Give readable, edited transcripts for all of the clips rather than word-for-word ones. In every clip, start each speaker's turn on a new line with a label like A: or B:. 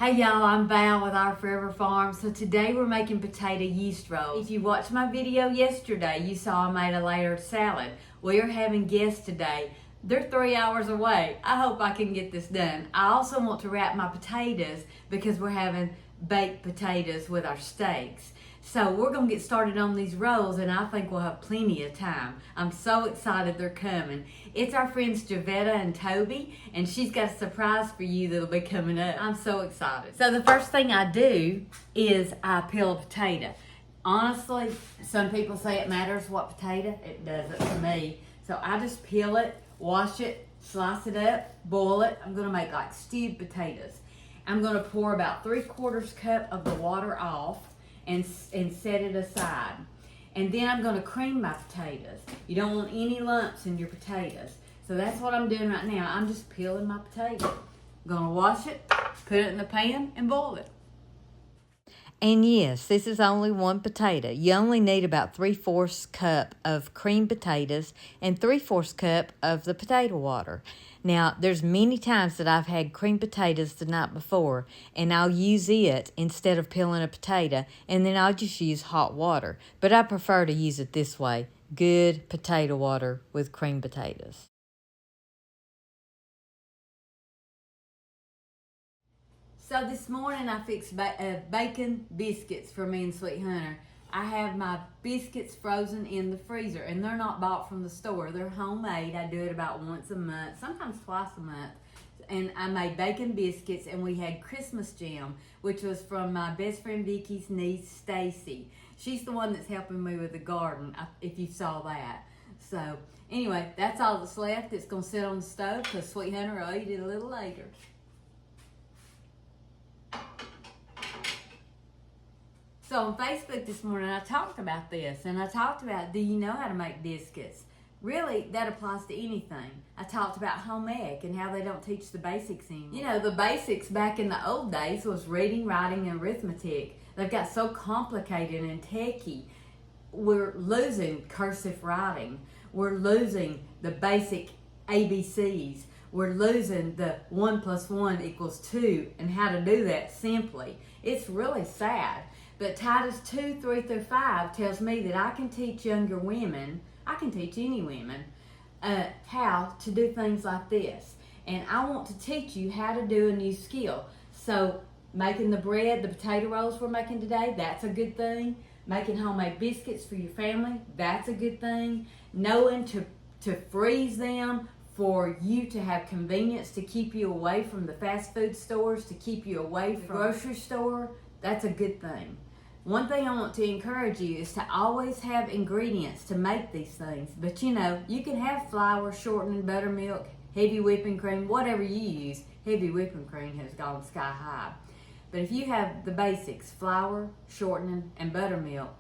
A: Hey y'all, I'm Val with Our Forever Farm. So today we're making potato yeast rolls. If you watched my video yesterday, you saw I made a layered salad. We are having guests today. They're 3 hours away. I hope I can get this done. I also want to wrap my potatoes because we're having baked potatoes with our steaks. So we're gonna get started on these rolls and I think we'll have plenty of time. I'm so excited they're coming. It's our friends Javetta and Toby, and she's got a surprise for you that'll be coming up. I'm so excited. So the first thing I do is I peel a potato. Honestly, some people say it matters what potato. It doesn't to me. So I just peel it, wash it, slice it up, boil it. I'm gonna make like stewed potatoes. I'm gonna pour about 3/4 cup of the water off and set it aside. And then I'm gonna cream my potatoes. You don't want any lumps in your potatoes. So that's what I'm doing right now. I'm just peeling my potato. I'm gonna wash it, put it in the pan, and boil it. And yes, this is only one potato. You only need about 3/4 cup of creamed potatoes and 3/4 cup of the potato water. Now, there's many times that I've had creamed potatoes the night before, and I'll use it instead of peeling a potato, and then I'll just use hot water. But I prefer to use it this way, good potato water with creamed potatoes. So this morning I fixed bacon biscuits for me and Sweet Hunter. I have my biscuits frozen in the freezer, and they're not bought from the store. They're homemade. I do it about once a month, sometimes twice a month. And I made bacon biscuits, and we had Christmas jam, which was from my best friend Vicky's niece, Stacy. She's the one that's helping me with the garden, if you saw that. So anyway, that's all that's left. It's gonna sit on the stove because Sweet Hunter will eat it a little later. So on Facebook this morning, I talked about this, and I talked about, do you know how to make biscuits? Really, that applies to anything. I talked about home ec and how they don't teach the basics anymore. You know, the basics back in the old days was reading, writing, and arithmetic. They've got so complicated and techy. We're losing cursive writing. We're losing the basic ABCs. We're losing the 1 + 1 = 2 and how to do that simply. It's really sad. But Titus 2:3-5 tells me that I can teach younger women, I can teach any women, how to do things like this. And I want to teach you how to do a new skill. So making the bread, the potato rolls we're making today, that's a good thing. Making homemade biscuits for your family, that's a good thing. Knowing to freeze them for you to have convenience to keep you away from the fast food stores, to keep you away from the grocery store, that's a good thing. One thing I want to encourage you is to always have ingredients to make these things. But you know, you can have flour, shortening, buttermilk, heavy whipping cream, whatever you use. Heavy whipping cream has gone sky high. But if you have the basics, flour, shortening, and buttermilk,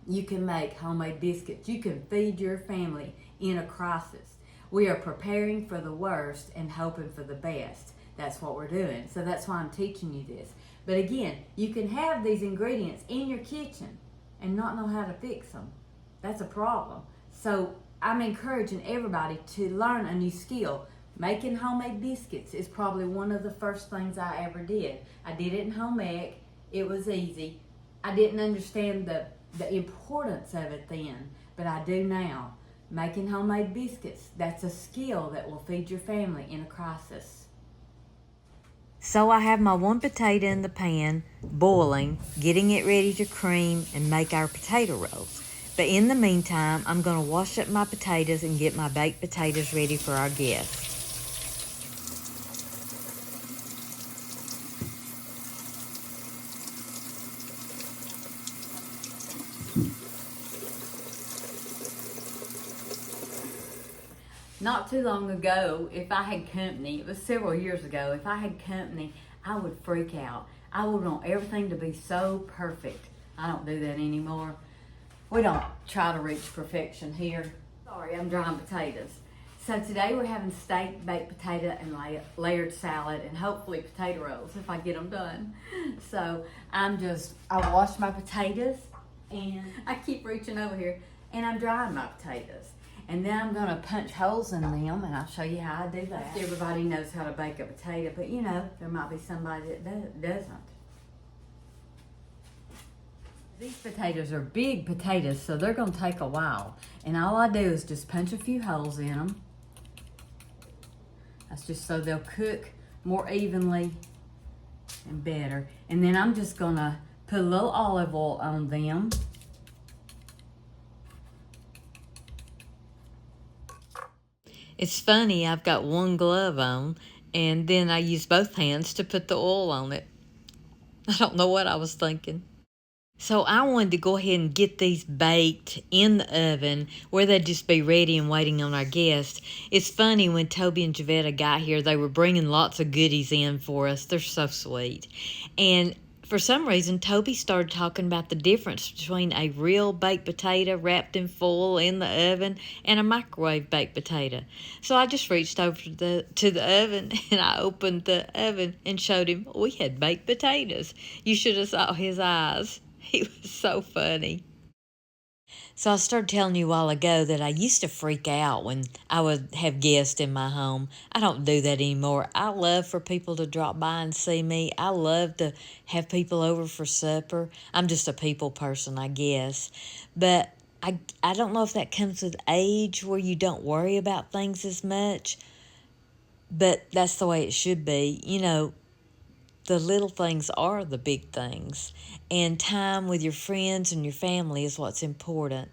A: you can make homemade biscuits. You can feed your family in a crisis. We are preparing for the worst and hoping for the best. That's what we're doing. So that's why I'm teaching you this. But again, you can have these ingredients in your kitchen and not know how to fix them. That's a problem. So I'm encouraging everybody to learn a new skill. Making homemade biscuits is probably one of the first things I ever did. I did it in home ec. It was easy. I didn't understand the importance of it then, but I do now. Making homemade biscuits, that's a skill that will feed your family in a crisis. So I have my one potato in the pan, boiling, getting it ready to cream and make our potato rolls. But in the meantime, I'm going to wash up my potatoes and get my baked potatoes ready for our guests. Not too long ago, if I had company, it was several years ago, if I had company, I would freak out. I would want everything to be so perfect. I don't do that anymore. We don't try to reach perfection here. Sorry, I'm drying potatoes. So today we're having steak, baked potato, and layered salad, and hopefully potato rolls if I get them done. So I wash my potatoes, and I keep reaching over here, and I'm drying my potatoes. And then I'm gonna punch holes in them, and I'll show you how I do that. Everybody knows how to bake a potato, but you know, there might be somebody that doesn't. These potatoes are big potatoes, so they're gonna take a while. And all I do is just punch a few holes in them. That's just so they'll cook more evenly and better. And then I'm just gonna put a little olive oil on them.
B: It's funny, I've got one glove on, and then I use both hands to put the oil on it. I don't know what I was thinking. So I wanted to go ahead and get these baked in the oven where they'd just be ready and waiting on our guests. It's funny, when Toby and Javetta got here, they were bringing lots of goodies in for us. They're so sweet. And for some reason, Toby started talking about the difference between a real baked potato wrapped in foil in the oven and a microwave baked potato. So I just reached over to the oven, and I opened the oven and showed him we had baked potatoes. You should have saw his eyes. He was so funny. So I started telling you a while ago that I used to freak out when I would have guests in my home. I don't do that anymore. I love for people to drop by and see me. I love to have people over for supper. I'm just a people person, I guess. But I don't know if that comes with age, where you don't worry about things as much. But that's the way it should be. You know, the little things are the big things, and time with your friends and your family is what's important.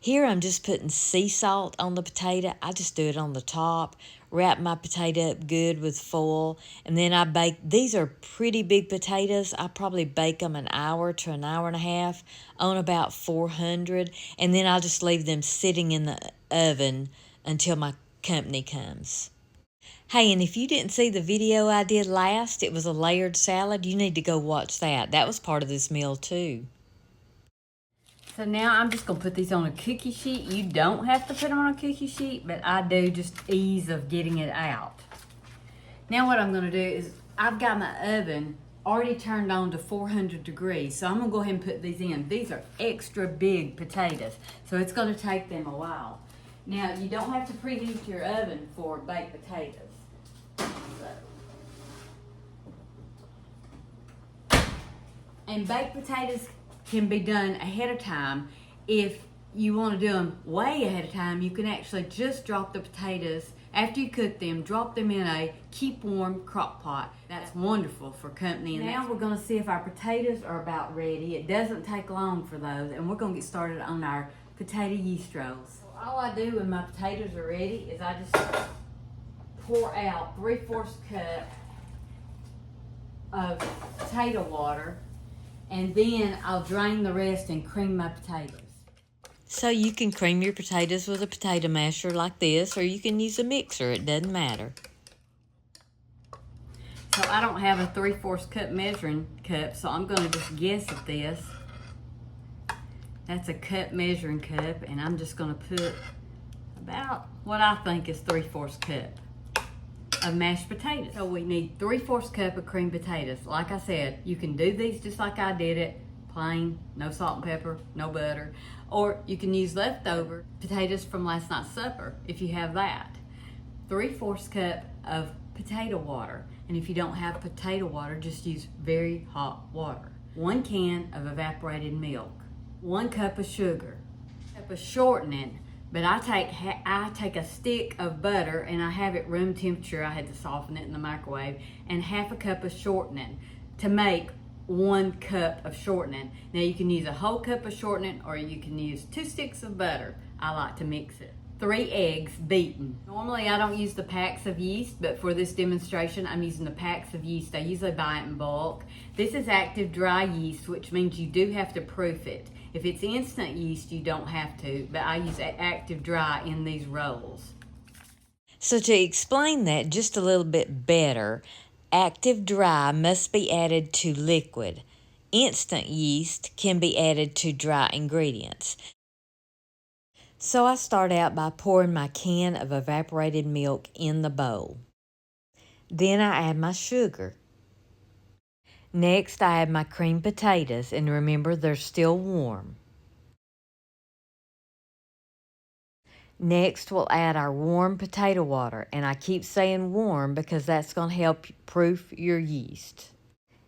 B: Here I'm just putting sea salt on the potato. I just do it on the top, wrap my potato up good with foil, and then I bake. These are pretty big potatoes. I probably bake them an hour to an hour and a half on about 400, and then I'll just leave them sitting in the oven until my company comes. Hey, and if you didn't see the video I did last, it was a layered salad, you need to go watch that. That was part of this meal too.
A: So now I'm just gonna put these on a cookie sheet. You don't have to put them on a cookie sheet, but I do, just ease of getting it out. Now what I'm gonna do is, I've got my oven already turned on to 400 degrees, so I'm gonna go ahead and put these in. These are extra big potatoes, so it's gonna take them a while. Now, you don't have to preheat your oven for baked potatoes. And baked potatoes can be done ahead of time. If you want to do them way ahead of time, you can actually just drop the potatoes after you cook them, drop them in a keep warm crock pot. That's wonderful for company. And now we're going to see if our potatoes are about ready. It doesn't take long for those, and we're going to get started on our potato yeast rolls. So all I do when my potatoes are ready is I just pour out 3/4 cup of potato water, and then I'll drain the rest and cream my potatoes.
B: So you can cream your potatoes with a potato masher like this, or you can use a mixer, it doesn't matter.
A: So I don't have a 3/4 cup measuring cup, so I'm gonna just guess at this. That's a cup measuring cup, and I'm just gonna put about what I think is 3/4 cup of mashed potatoes. So we need 3/4 cup of creamed potatoes. Like I said, you can do these just like I did it, plain, no salt and pepper, no butter, or you can use leftover potatoes from last night's supper if you have that. 3/4 cup of potato water, and if you don't have potato water, just use very hot water. 1 can of evaporated milk, 1 cup of sugar, 1 cup of shortening. But I take a stick of butter and I have it room temperature. I had to soften it in the microwave, and 1/2 cup of shortening to make 1 cup of shortening. Now you can use a whole cup of shortening, or you can use 2 sticks of butter. I like to mix it. 3 eggs beaten. Normally I don't use the packs of yeast, but for this demonstration I'm using the packs of yeast. I usually buy it in bulk. This is active dry yeast, which means you do have to proof it. If it's instant yeast, you don't have to, but I use active dry in these rolls.
B: So to explain that just a little bit better, active dry must be added to liquid. Instant yeast can be added to dry ingredients. So I start out by pouring my can of evaporated milk in the bowl. Then I add my sugar. Next, I add my creamed potatoes, and remember, they're still warm. Next, we'll add our warm potato water, and I keep saying warm because that's going to help proof your yeast.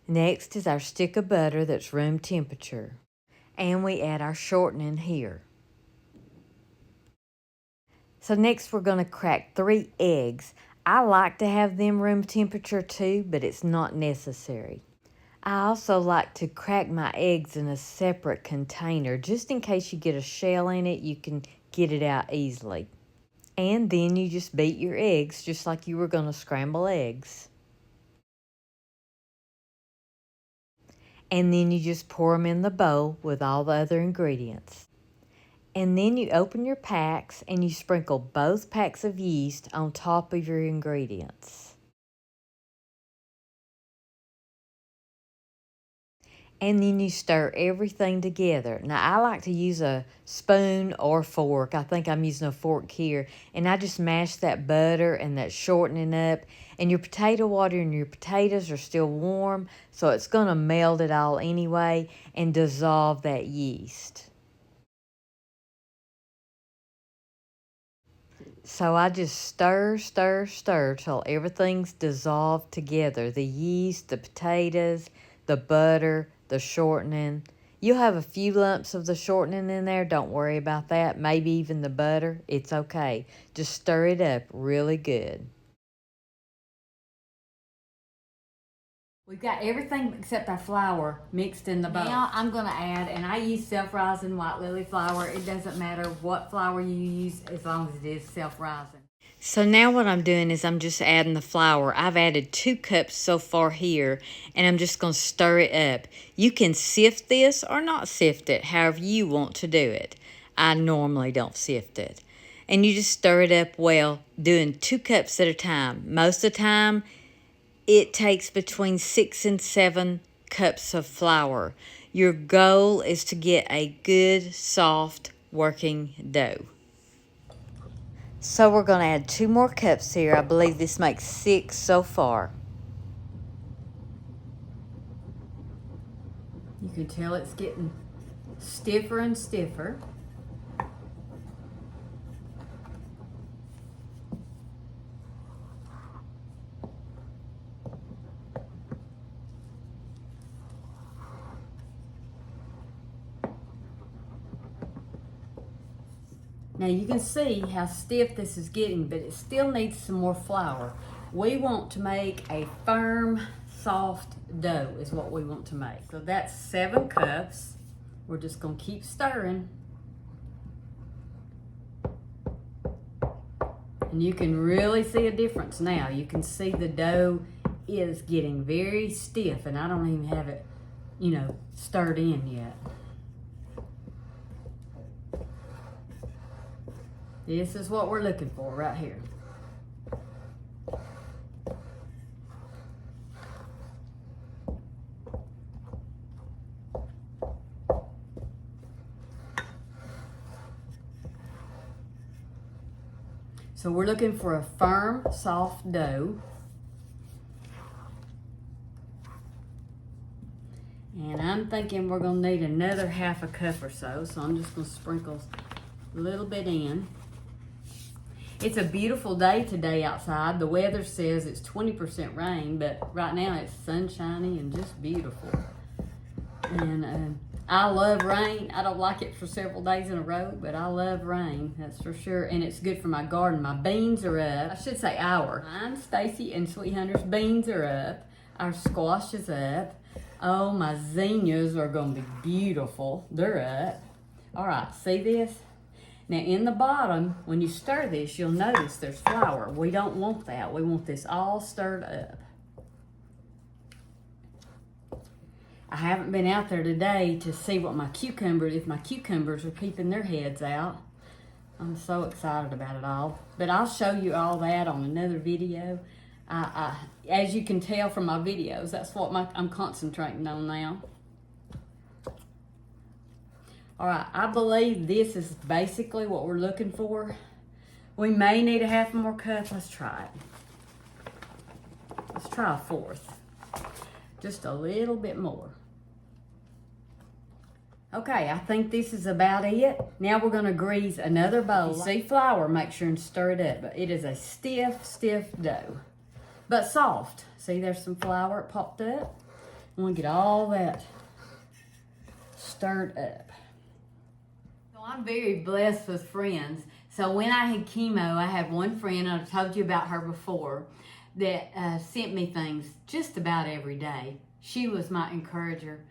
B: Next is our stick of butter that's room temperature, and we add our shortening here. So next we're going to crack 3 eggs. I like to have them room temperature too, but it's not necessary. I also like to crack my eggs in a separate container, just in case you get a shell in it, you can get it out easily. And then you just beat your eggs just like you were going to scramble eggs. And then you just pour them in the bowl with all the other ingredients. And then you open your packs and you sprinkle both packs of yeast on top of your ingredients. And then you stir everything together. Now, I like to use a spoon or fork. I think I'm using a fork here. And I just mash that butter and that shortening up. And your potato water and your potatoes are still warm, so it's going to melt it all anyway and dissolve that yeast. So I just stir till everything's dissolved together. The yeast, the potatoes, the butter, the shortening. You'll have a few lumps of the shortening in there. Don't worry about that. Maybe even the butter. It's okay. Just stir it up really good.
A: We've got everything except our flour mixed in the bowl. Now I'm going to add, and I use self-rising white lily flour. It doesn't matter what flour you use as long as it is self-rising.
B: So now what I'm doing is I'm just adding the flour. I've added 2 cups so far here, and I'm just going to stir it up. You can sift this or not sift it, however you want to do it. I normally don't sift it. And you just stir it up well, doing 2 cups at a time. Most of the time, it takes between 6 and 7 cups of flour. Your goal is to get a good, soft, working dough. So we're going to add 2 more cups here. I believe this makes 6 so far.
A: You can tell it's getting stiffer and stiffer. Now you can see how stiff this is getting, but it still needs some more flour. We want to make a firm, soft dough is what we want to make. So that's 7 cups. We're just gonna keep stirring. And you can really see a difference now. You can see the dough is getting very stiff, and I don't even have it, stirred in yet. This is what we're looking for right here. So we're looking for a firm, soft dough. And I'm thinking we're gonna need another half a cup or so. So I'm just gonna sprinkle a little bit in. It's a beautiful day today outside. The weather says it's 20% rain, but right now it's sunshiny and just beautiful. And I love rain. I don't like it for several days in a row, but I love rain, that's for sure. And it's good for my garden. My beans are up. I should say our. Mine, Stacy, and Sweet Hunter's beans are up. Our squash is up. Oh, my zinnias are gonna be beautiful. They're up. All right, see this? Now in the bottom, when you stir this, you'll notice there's flour. We don't want that. We want this all stirred up. I haven't been out there today to see what if my cucumbers are keeping their heads out. I'm so excited about it all. But I'll show you all that on another video. As you can tell from my videos, that's what I'm concentrating on now. All right, I believe this is basically what we're looking for. We may need a half more cup. Let's try it. Let's try a 4th. Just a little bit more. Okay, I think this is about it. Now we're gonna grease another bowl. If you see flour, make sure and stir it up. But it is a stiff, stiff dough, but soft. See, there's some flour, it popped up. I wanna get all that stirred up. So I'm very blessed with friends. So when I had chemo, I had one friend, and I've told you about her before, that sent me things just about every day. She was my encourager.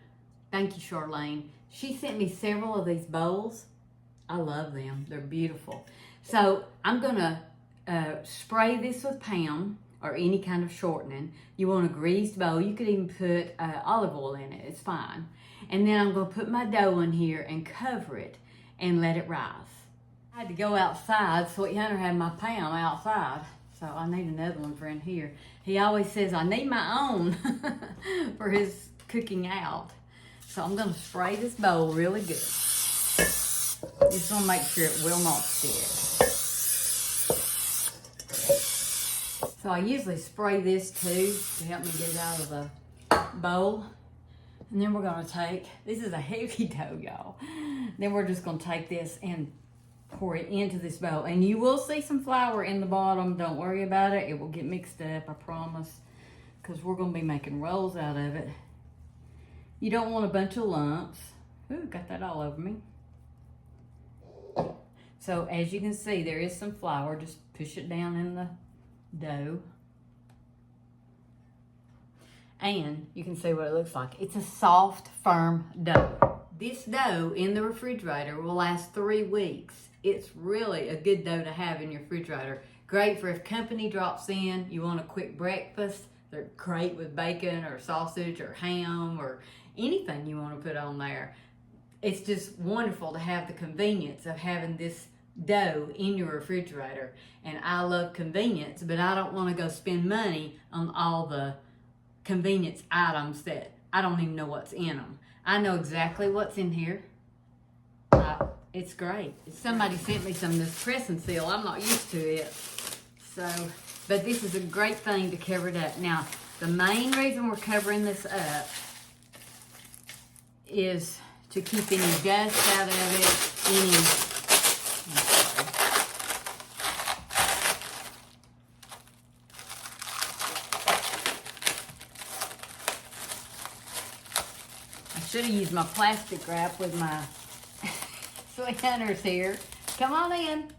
A: Thank you, Charlene. She sent me several of these bowls. I love them. They're beautiful. So I'm gonna spray this with Pam or any kind of shortening. You want a greased bowl. You could even put olive oil in it. It's fine. And then I'm gonna put my dough in here and cover it and let it rise. I had to go outside. Sweet Hunter had my Pam outside. So I need another one for in here. He always says I need my own for his cooking out. So I'm gonna spray this bowl really good. Just wanna make sure it will not stick. So I usually spray this too to help me get it out of the bowl. And then we're gonna take, this is a heavy dough, y'all. Then we're just gonna take this and pour it into this bowl. And you will see some flour in the bottom. Don't worry about it. It will get mixed up, I promise. Because we're gonna be making rolls out of it. You don't want a bunch of lumps. Ooh, got that all over me. So as you can see, there is some flour. Just push it down in the dough. And you can see what it looks like. It's a soft, firm dough. This dough in the refrigerator will last 3 weeks. It's really a good dough to have in your refrigerator. Great for if company drops in, you want a quick breakfast. They're great with bacon or sausage or ham or anything you want to put on there. It's just wonderful to have the convenience of having this dough in your refrigerator. And I love convenience, but I don't want to go spend money on all the convenience items that I don't even know what's in them. I know exactly what's in here. It's great. Somebody sent me some of this press and seal. I'm not used to it. So, but this is a great thing to cover it up. Now, the main reason we're covering this up is to keep any dust out of it, I should have used my plastic wrap with my Sweet Hunter's here. Come on in.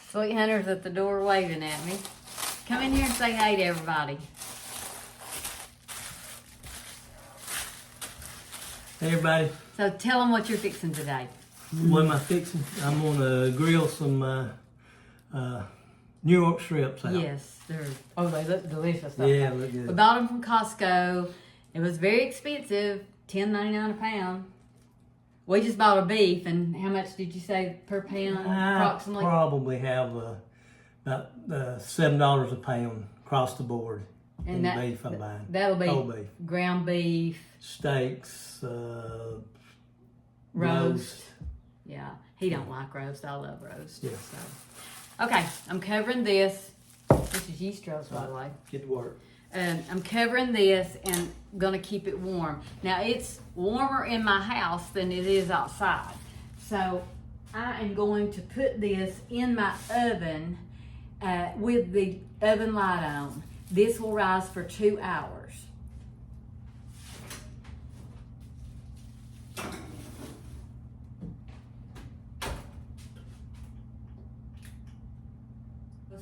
A: Sweet Hunter's at the door waving at me. Come in here and say hey to everybody.
C: Hey everybody.
A: So tell them what you're fixing today.
C: What am I fixing? I'm gonna grill some New York strips out.
A: Yes, they look delicious.
C: Yeah, look good.
A: We bought them from Costco. It was very expensive, $10.99 a pound. We just bought a beef, and how much did you say per pound approximately?
C: I probably have about $7 a pound across the board in the beef I'm buying.
A: That'll be
C: whole beef,
A: ground beef,
C: steaks,
A: roast. Yeah, he don't like roast. I love roast.
C: Yeah.
A: So. Okay, I'm covering this. This is yeast roast, by the way.
C: Get to work.
A: I'm covering this and gonna keep it warm. Now it's warmer in my house than it is outside. So I am going to put this in my oven with the oven light on. This will rise for 2 hours.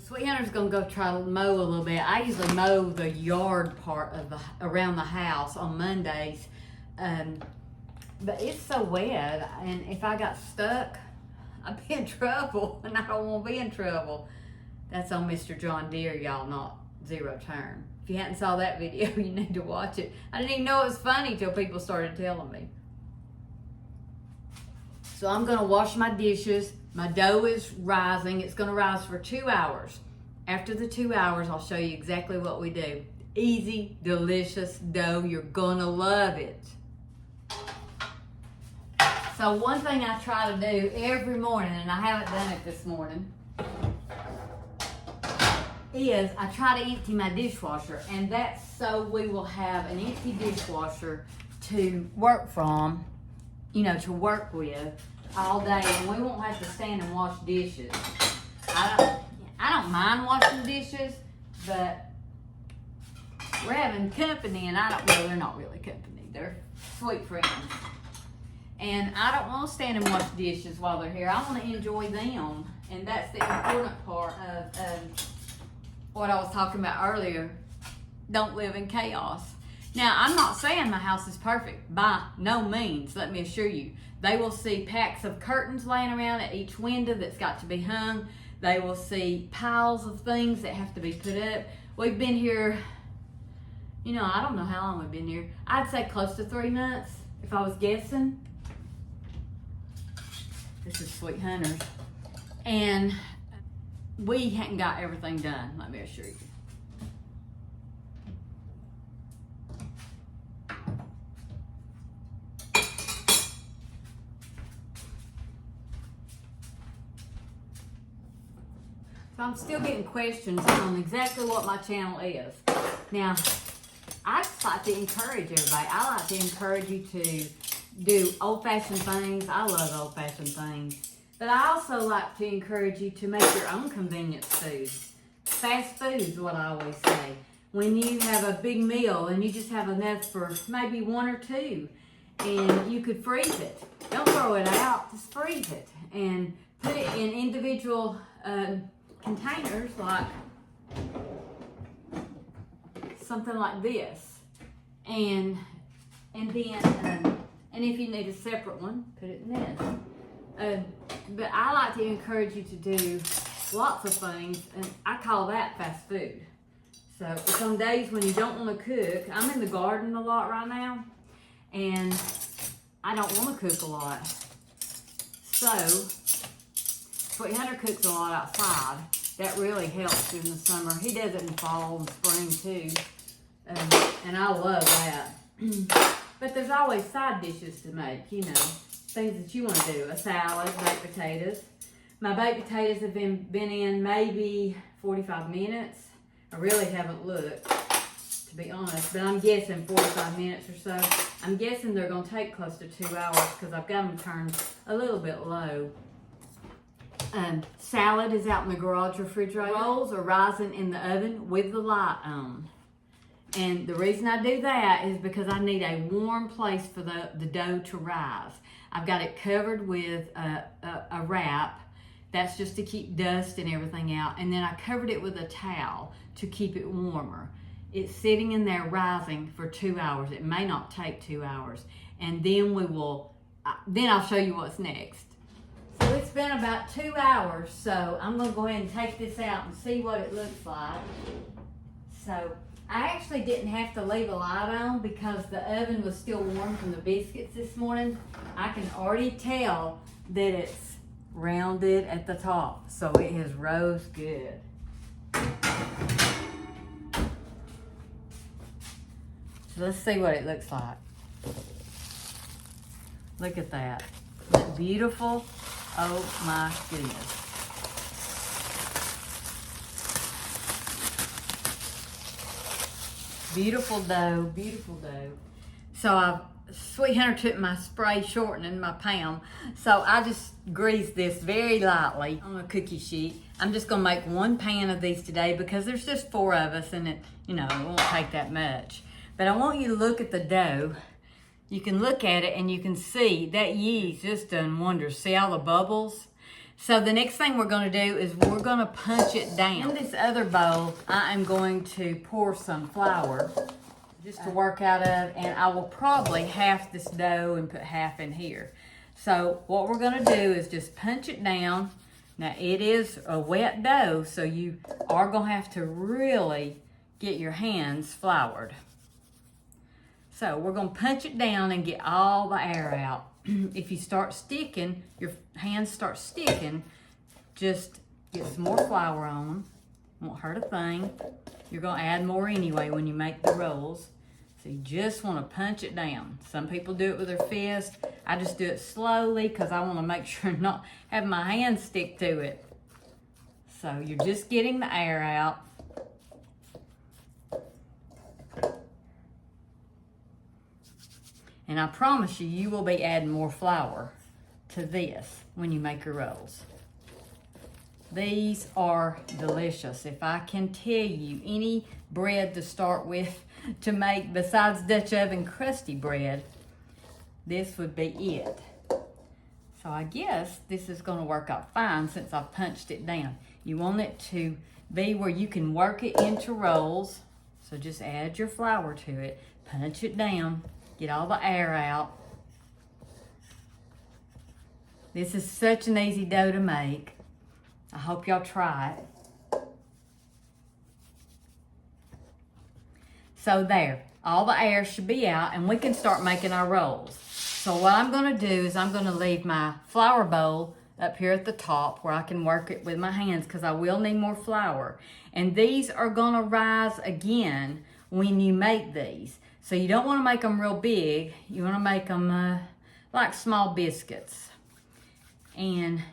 A: Sweet Hunter's gonna go try to mow a little bit. I usually mow the yard part of around the house on Mondays, but it's so wet, and if I got stuck, I'd be in trouble, and I don't want to be in trouble. That's on Mr. John Deere, y'all, not Zero Turn. If you hadn't saw that video, you need to watch it. I didn't even know it was funny till people started telling me. So I'm gonna wash my dishes. My dough is rising. It's gonna rise for 2 hours. After the 2 hours, I'll show you exactly what we do. Easy, delicious dough. You're gonna love it. So one thing I try to do every morning, and I haven't done it this morning, is I try to empty my dishwasher, and that's so we will have an empty dishwasher to work from, you know, to work with all day, and we won't have to stand and wash dishes. I don't mind washing dishes, but we're having company, and well, they're not really company. They're sweet friends. And I don't want to stand and wash dishes while they're here. I want to enjoy them. And that's the important part of what I was talking about earlier. Don't live in chaos. Now, I'm not saying my house is perfect. By no means, let me assure you. They will see packs of curtains laying around at each window that's got to be hung. They will see piles of things that have to be put up. We've been here, you know, I don't know how long we've been here. I'd say close to 3 months, if I was guessing. This is Sweet Hunters. And we hadn't got everything done, let me assure you. So I'm still getting questions on exactly what my channel is. Now, I just like to encourage everybody. I like to encourage you to do old-fashioned things. I love old-fashioned things. But I also like to encourage you to make your own convenience food. Fast food is what I always say. When you have a big meal and you just have enough for maybe 1 or 2, and you could freeze it. Don't throw it out, just freeze it. And put it in individual containers, like something like this. And then, and if you need a separate one, put it in this. But I like to encourage you to do lots of things, and I call that fast food. So some days when you don't want to cook, I'm in the garden a lot right now, and I don't want to cook a lot. So Sweet Hunter cooks a lot outside. That really helps during the summer. He does it in fall and spring too, and I love that. But there's always side dishes to make, you know, things that you want to do. A salad, baked potatoes. My baked potatoes have been in maybe 45 minutes. I really haven't looked, to be honest, but I'm guessing 45 minutes or so. I'm guessing they're going to take close to 2 hours because I've got them turned a little bit low. Salad is out in the garage refrigerator. Rolls are rising in the oven with the light on. And the reason I do that is because I need a warm place for the dough to rise. I've got it covered with a wrap. That's just to keep dust and everything out. And then I covered it with a towel to keep it warmer. It's sitting in there rising for 2 hours. It may not take 2 hours. And then then I'll show you what's next. So it's been about 2 hours. So I'm gonna go ahead and take this out and see what it looks like. So I actually didn't have to leave a light on because the oven was still warm from the biscuits this morning. I can already tell that it's rounded at the top, so it has rose good. So let's see what it looks like. Look at that. Isn't it beautiful? Oh my goodness. Beautiful dough, beautiful dough. So Sweet Hunter took my spray shortening, my pound. So I just greased this very lightly on a cookie sheet. I'm just gonna make 1 pan of these today because there's just 4 of us and it won't take that much. But I want you to look at the dough. You can look at it and you can see that yeast just done wonders. See all the bubbles? So the next thing we're going to do is we're going to punch it down. In this other bowl, I am going to pour some flour just to work out of, and I will probably half this dough and put half in here. So what we're going to do is just punch it down. Now it is a wet dough, so you are going to have to really get your hands floured. So we're going to punch it down and get all the air out. If you start sticking, your hands start sticking, just get some more flour on them. Won't hurt a thing. You're going to add more anyway when you make the rolls. So you just want to punch it down. Some people do it with their fist. I just do it slowly because I want to make sure not have my hands stick to it. So you're just getting the air out. And I promise you, you will be adding more flour to this when you make your rolls. These are delicious. If I can tell you any bread to start with to make besides Dutch oven crusty bread, this would be it. So I guess this is going to work out fine since I've punched it down. You want it to be where you can work it into rolls. So just add your flour to it, punch it down, get all the air out. This is such an easy dough to make. I hope y'all try it. So there, all the air should be out and we can start making our rolls. So what I'm gonna do is I'm gonna leave my flour bowl up here at the top where I can work it with my hands because I will need more flour. And these are gonna rise again when you make these. So you don't wanna make them real big. You wanna make them like small biscuits. And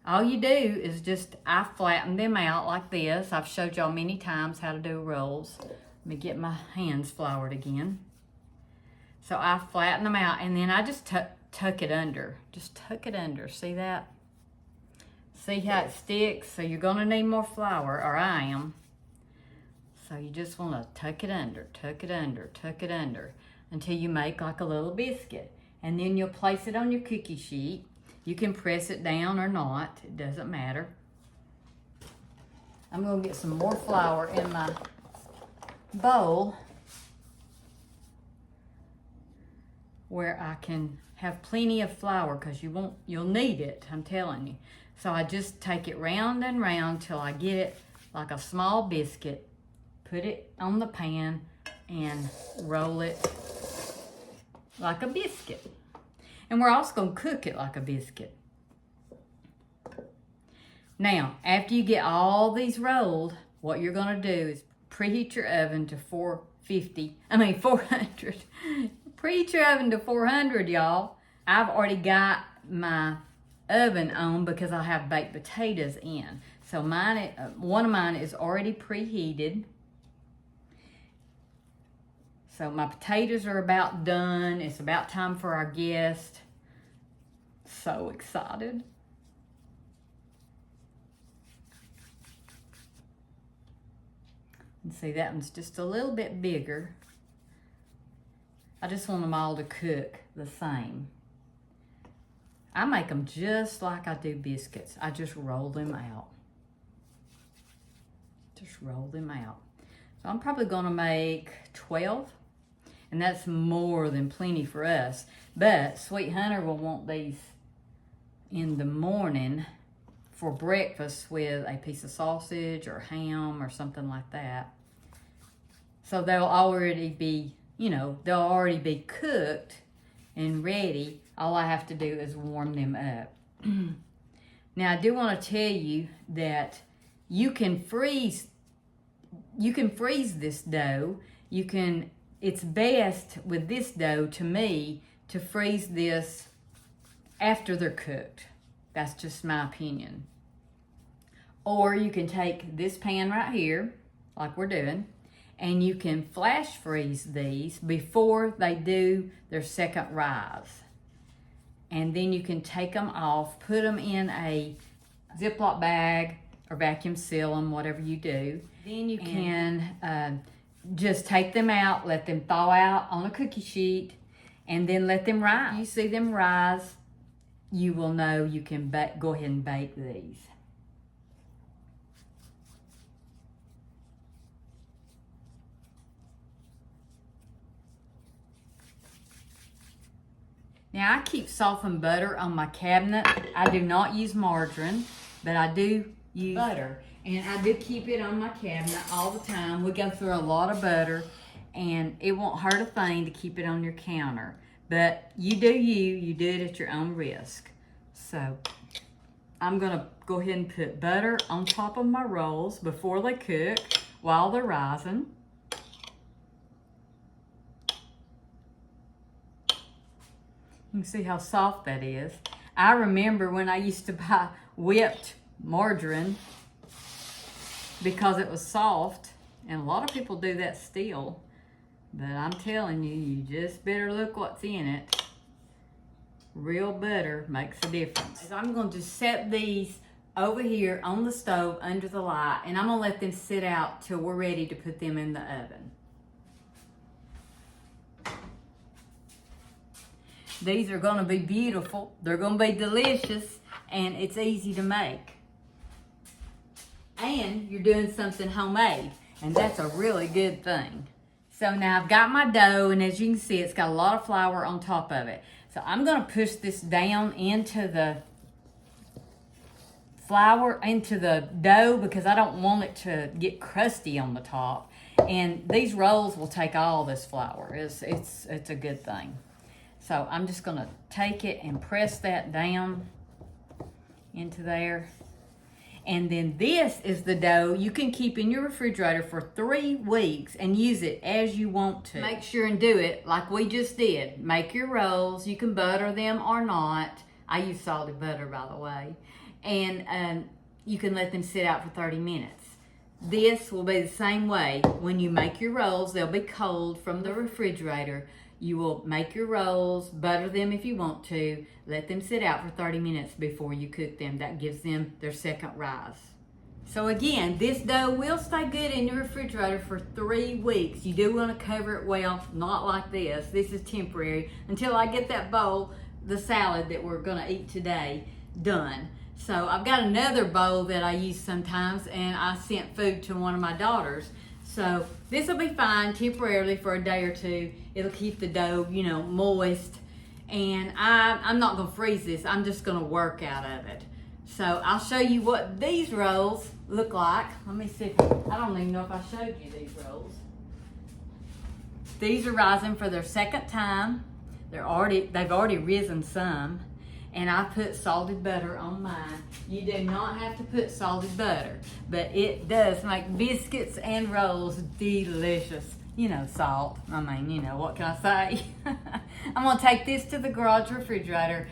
A: all you do is I flatten them out like this. I've showed y'all many times how to do rolls. Let me get my hands floured again. So I flatten them out and then I just tuck it under. Just tuck it under, see that? See how it sticks? So you're gonna need more flour, or I am. So you just wanna tuck it under, tuck it under, tuck it under until you make like a little biscuit. And then you'll place it on your cookie sheet. You can press it down or not, it doesn't matter. I'm gonna get some more flour in my bowl where I can have plenty of flour because you'll need it, I'm telling you. So I just take it round and round till I get it like a small biscuit, put it on the pan and roll it like a biscuit. And we're also gonna cook it like a biscuit. Now, after you get all these rolled, what you're gonna do is preheat your oven to 400. Preheat your oven to 400, y'all. I've already got my oven on because I have baked potatoes in. So one of mine is already preheated. So my potatoes are about done. It's about time for our guest. So excited. And see, that one's just a little bit bigger. I just want them all to cook the same. I make them just like I do biscuits. I just roll them out. Just roll them out. So I'm probably gonna make 12. And that's more than plenty for us. But Sweet Hunter will want these in the morning for breakfast with a piece of sausage or ham or something like that. So they'll already be, they'll already be cooked and ready. All I have to do is warm them up. Now I do want to tell you that you can freeze this dough. It's best with this dough, to me, to freeze this after they're cooked. That's just my opinion. Or you can take this pan right here, like we're doing, and you can flash freeze these before they do their second rise. And then you can take them off, put them in a Ziploc bag or vacuum seal them, whatever you do. Then you can just take them out, let them thaw out on a cookie sheet, and then let them rise. You see them rise, you will know you can go ahead and bake these. Now I keep softened butter on my cabinet. I do not use margarine, but I do use butter. And I do keep it on my cabinet all the time. We go through a lot of butter, and it won't hurt a thing to keep it on your counter. But you do it at your own risk. So I'm gonna go ahead and put butter on top of my rolls before they cook while they're rising. You can see how soft that is. I remember when I used to buy whipped margarine because it was soft, and a lot of people do that still. But I'm telling you, you just better look what's in it. Real butter makes a difference. So I'm going to just set these over here on the stove under the light, and I'm going to let them sit out till we're ready to put them in the oven. These are going to be beautiful. They're going to be delicious, and it's easy to make. And you're doing something homemade, and that's a really good thing. So now I've got my dough, and as you can see, it's got a lot of flour on top of it. So I'm going to push this down into the flour, into the dough, because I don't want it to get crusty on the top. And these rolls will take all this flour. It's a good thing. So I'm just going to take it and press that down into there. And then this is the dough you can keep in your refrigerator for 3 weeks and use it as you want to. Make sure and do it like we just did. Make your rolls. You can butter them or not. I use salted butter, by the way. And you can let them sit out for 30 minutes. This will be the same way. When you make your rolls, they'll be cold from the refrigerator. You will make your rolls, butter them if you want to, let them sit out for 30 minutes before you cook them. That gives them their second rise. So again, this dough will stay good in your refrigerator for 3 weeks. You do want to cover it well, not like this. This is temporary until I get that bowl, the salad that we're going to eat today, done. So I've got another bowl that I use sometimes, and I sent food to one of my daughters. So this will be fine temporarily for a day or two. It'll keep the dough, moist. And I'm not going to freeze this. I'm just going to work out of it. So I'll show you what these rolls look like. Let me see if I don't even know if I showed you these rolls. These are rising for their second time. They've already risen some. And I put salted butter on mine. You do not have to put salted butter, but it does make biscuits and rolls delicious. Salt. I mean, what can I say? I'm gonna take this to the garage refrigerator.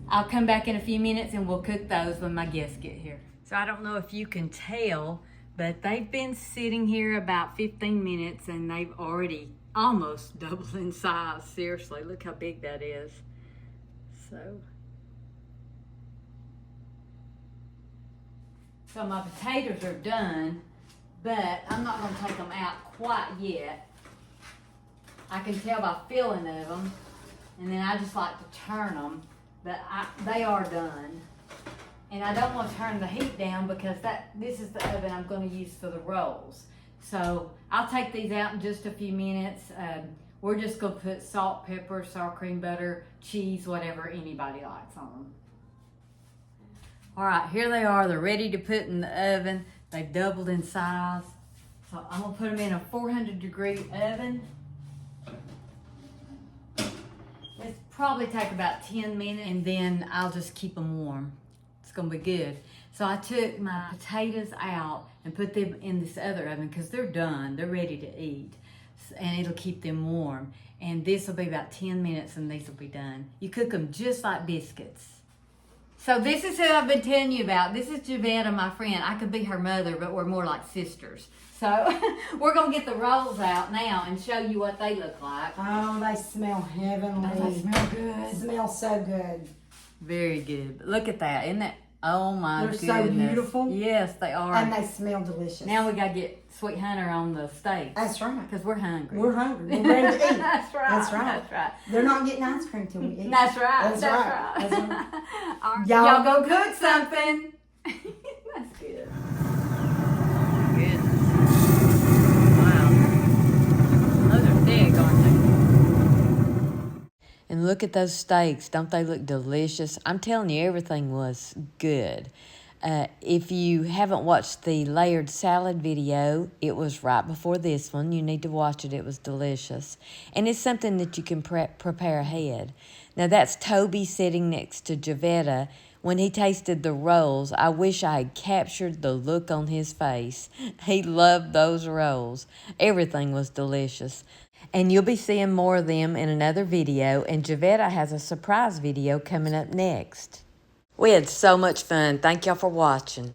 A: I'll come back in a few minutes and we'll cook those when my guests get here. So I don't know if you can tell, but they've been sitting here about 15 minutes and they've already almost doubled in size. Seriously, look how big that is. So my potatoes are done, but I'm not going to take them out quite yet. I can tell by feeling of them, and then I just like to turn them, but they are done. And I don't want to turn the heat down because this is the oven I'm going to use for the rolls. So I'll take these out in just a few minutes. We're just going to put salt, pepper, sour cream, butter, cheese, whatever anybody likes on them. All right, here they are. They're ready to put in the oven. They've doubled in size. So I'm gonna put them in a 400-degree oven. It's probably take about 10 minutes and then I'll just keep them warm. It's gonna be good. So I took my potatoes out and put them in this other oven because they're done. They're ready to eat. And it'll keep them warm. And this will be about 10 minutes and these will be done. You cook them just like biscuits. So this is who I've been telling you about. This is Javetta, my friend. I could be her mother, but we're more like sisters. So we're going to get the rolls out now and show you what they look like.
D: Oh, they smell heavenly.
A: Oh, they smell good.
D: Smell so good.
A: Very good. But look at that. Isn't that? Oh my goodness.
D: They're so beautiful.
A: Yes, they are.
D: And they smell delicious.
A: Now we got to get Sweet Hunter on the steak.
D: That's right.
A: Because we're hungry.
D: We're hungry. We're ready to eat.
A: That's right.
D: That's right.
A: That's right.
D: They're not getting ice cream till we eat.
A: That's right.
D: That's right. That's right.
A: All right.
D: Y'all
A: go cook something. That's good. Good. Wow. Those are big, aren't they?
B: And look at those steaks. Don't they look delicious? I'm telling you, everything was good. If you haven't watched the layered salad video, it was right before this one. You need to watch it. It was delicious. And it's something that you can prepare ahead. Now, that's Toby sitting next to Javetta. When he tasted the rolls, I wish I had captured the look on his face. He loved those rolls. Everything was delicious. And you'll be seeing more of them in another video. And Javetta has a surprise video coming up next. We had so much fun. Thank y'all for watching.